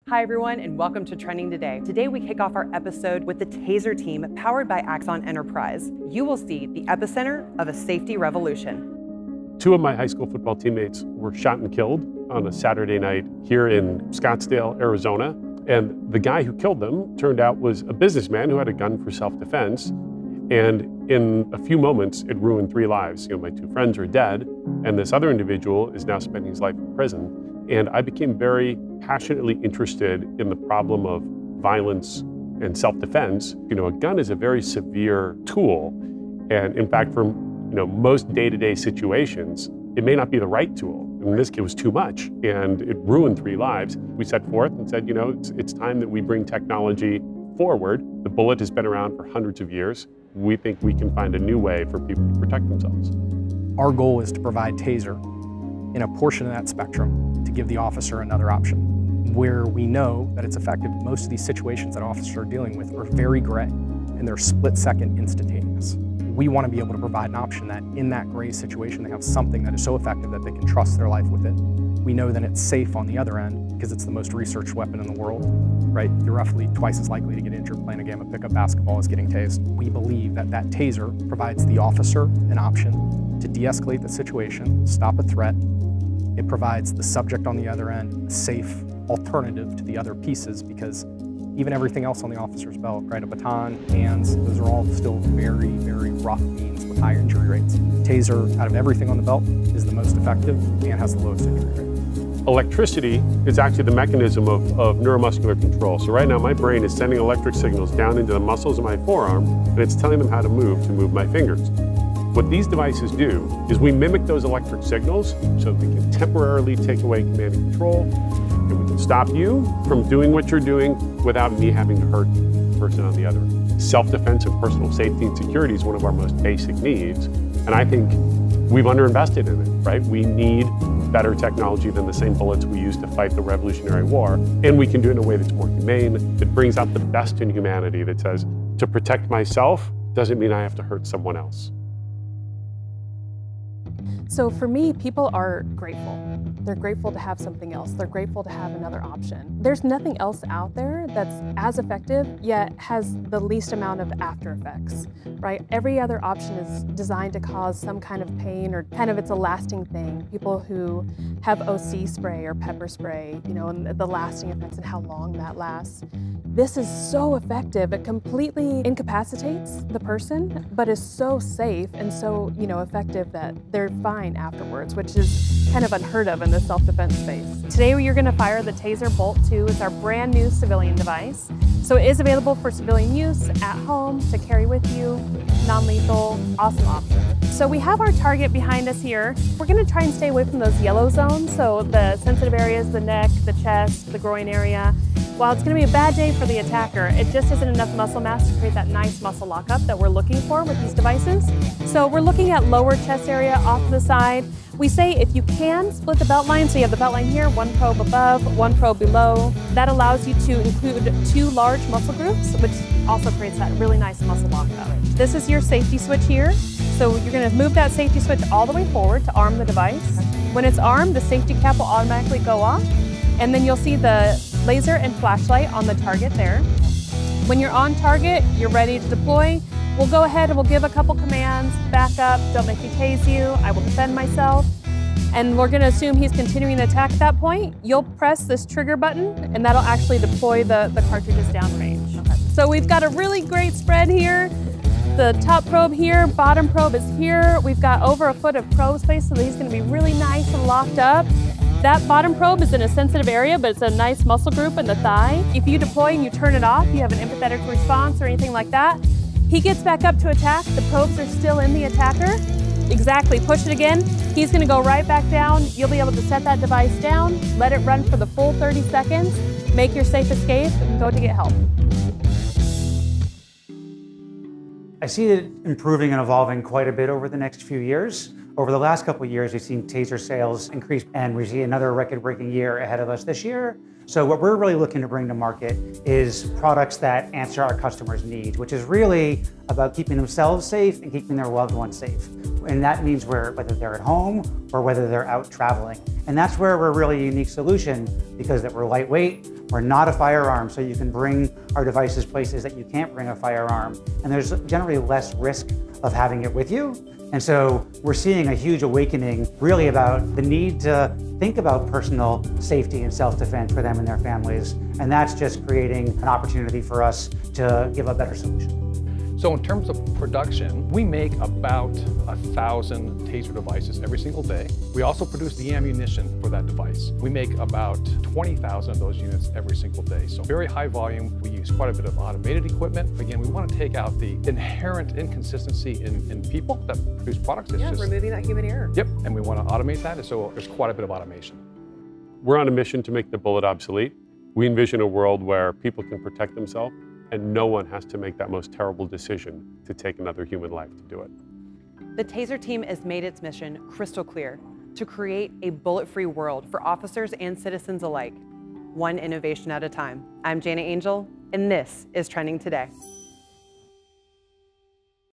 Hi everyone, and welcome to Trending Today. Today we kick off our episode with the TASER team powered by Axon Enterprise. You will see the epicenter of a safety revolution. Two of my high school football teammates were shot and killed on a Saturday night here in Scottsdale, Arizona. And the guy who killed them turned out was a businessman who had a gun for self-defense. And in a few moments, it ruined 3 lives. My 2 friends are dead, and this other individual is now spending his life in prison. And I became very passionately interested in the problem of violence and self-defense. A gun is a very severe tool. And in fact, for most day-to-day situations, it may not be the right tool. In this case, it was too much, and it ruined 3 lives. We set forth and said, it's time that we bring technology forward. The bullet has been around for hundreds of years. We think we can find a new way for people to protect themselves. Our goal is to provide TASER in a portion of that spectrum to give the officer another option. Where we know that it's effective, most of these situations that officers are dealing with are very gray, and they're split-second instantaneous. We want to be able to provide an option that in that gray situation, they have something that is so effective that they can trust their life with it. We know that it's safe on the other end because it's the most researched weapon in the world, right? You're roughly twice as likely to get injured playing a game of pickup basketball as getting tased. We believe that that TASER provides the officer an option to de-escalate the situation, stop a threat. It provides the subject on the other end a safe alternative to the other pieces, because even everything else on the officer's belt, right? A baton, hands, those are all still very, very rough means with high injury rates. TASER, out of everything on the belt, is the most effective and has the lowest injury rate. Electricity is actually the mechanism of neuromuscular control. So right now my brain is sending electric signals down into the muscles of my forearm, and it's telling them how to move my fingers. What these devices do is we mimic those electric signals so that we can temporarily take away command and control, and we can stop you from doing what you're doing without me having to hurt the person on the other end. Self-defense and personal safety and security is one of our most basic needs, and I think we've underinvested in it, right? We need better technology than the same bullets we used to fight the Revolutionary War, and we can do it in a way that's more humane, that brings out the best in humanity, that says, to protect myself doesn't mean I have to hurt someone else. So for me, people are grateful. They're grateful to have something else. They're grateful to have another option. There's nothing else out there that's as effective, yet has the least amount of after effects, right? Every other option is designed to cause some kind of pain, or it's a lasting thing. People who have OC spray or pepper spray, and the lasting effects and how long that lasts. This is so effective. It completely incapacitates the person, but is so safe and so, effective that they're fine afterwards, which is kind of unheard of in the self-defense space. Today you're going to fire the TASER Bolt 2. It's our brand new civilian device. So it is available for civilian use at home, to carry with you, non-lethal, awesome option. So we have our target behind us here. We're going to try and stay away from those yellow zones, so the sensitive areas, the neck, the chest, the groin area. While it's going to be a bad day for the attacker, it just isn't enough muscle mass to create that nice muscle lockup that we're looking for with these devices. So we're looking at lower chest area off to the side. We say if you can split the belt line, so you have the belt line here, 1 probe above, 1 probe below. That allows you to include 2 large muscle groups, which also creates that really nice muscle lockup. This is your safety switch here. So you're going to move that safety switch all the way forward to arm the device. When it's armed, the safety cap will automatically go off, and then you'll see the laser and flashlight on the target there. When you're on target, you're ready to deploy. We'll go ahead and we'll give a couple commands. Back up, don't make me tase you, I will defend myself. And we're going to assume he's continuing to attack at that point. You'll press this trigger button, and that'll actually deploy the cartridges downrange. Okay. So we've got a really great spread here. The top probe here, bottom probe is here. We've got over 1 foot of probe space, so that he's going to be really nice and locked up. That bottom probe is in a sensitive area, but it's a nice muscle group in the thigh. If you deploy and you turn it off, you have an empathetic response or anything like that, he gets back up to attack. The probes are still in the attacker. Exactly, push it again. He's going to go right back down. You'll be able to set that device down, let it run for the full 30 seconds, make your safe escape, and go to get help. I see it improving and evolving quite a bit over the next few years. Over the last couple of years, we've seen TASER sales increase, and we see another record-breaking year ahead of us this year. So what we're really looking to bring to market is products that answer our customers' needs, which is really about keeping themselves safe and keeping their loved ones safe. And that means whether they're at home or whether they're out traveling. And that's where we're really a unique solution, because that we're lightweight, we're not a firearm, so you can bring our devices places that you can't bring a firearm. And there's generally less risk of having it with you. And so we're seeing a huge awakening really about the need to think about personal safety and self-defense for them and their families. And that's just creating an opportunity for us to give a better solution. So in terms of production, we make about 1,000 TASER devices every single day. We also produce the ammunition for that device. We make about 20,000 of those units every single day. So very high volume. We use quite a bit of automated equipment. Again, we want to take out the inherent inconsistency in people that produce products. It's removing that human error. Yep, and we want to automate that, and so there's quite a bit of automation. We're on a mission to make the bullet obsolete. We envision a world where people can protect themselves and no one has to make that most terrible decision to take another human life to do it. The TASER team has made its mission crystal clear: to create a bullet-free world for officers and citizens alike, one innovation at a time. I'm Jana Angel, and this is Trending Today.